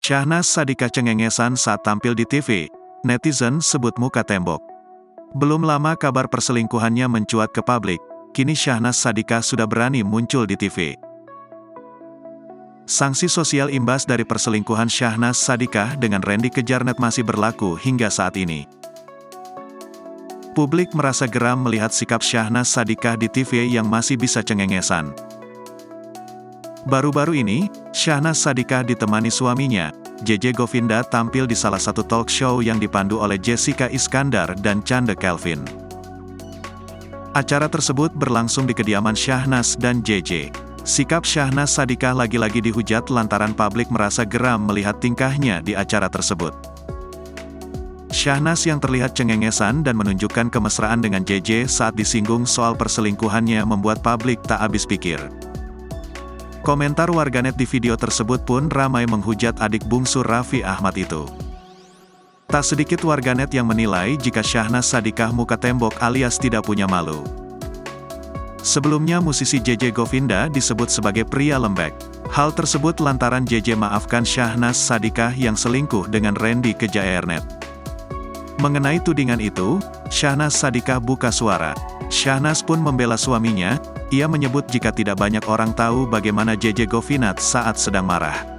Syahnaz Sadiqah cengengesan saat tampil di TV, netizen sebut muka tembok. Belum lama kabar perselingkuhannya mencuat ke publik, kini Syahnaz Sadiqah sudah berani muncul di TV. Sanksi sosial imbas dari perselingkuhan Syahnaz Sadiqah dengan Randy Kejarnet masih berlaku hingga saat ini. Publik merasa geram melihat sikap Syahnaz Sadiqah di TV yang masih bisa cengengesan. Baru-baru ini, Syahnaz Sadiqah ditemani suaminya, JJ Govinda tampil di salah satu talk show yang dipandu oleh Jessica Iskandar dan Chande Kelvin. Acara tersebut berlangsung di kediaman Syahnaz dan JJ. Sikap Syahnaz Sadiqah lagi-lagi dihujat lantaran publik merasa geram melihat tingkahnya di acara tersebut. Syahnaz yang terlihat cengengesan dan menunjukkan kemesraan dengan JJ saat disinggung soal perselingkuhannya membuat publik tak habis pikir. Komentar warganet di video tersebut pun ramai menghujat adik bungsu Raffi Ahmad itu. Tak sedikit warganet yang menilai jika Syahnaz Sadiqah muka tembok alias tidak punya malu. Sebelumnya musisi JJ Govinda disebut sebagai pria lembek. Hal tersebut lantaran JJ maafkan Syahnaz Sadiqah yang selingkuh dengan Randy Kejarnet. Mengenai tudingan itu, Syahnaz Sadiqah buka suara. Syahnaz pun membela suaminya. Ia menyebut jika tidak banyak orang tahu bagaimana JJ Govinda saat sedang marah.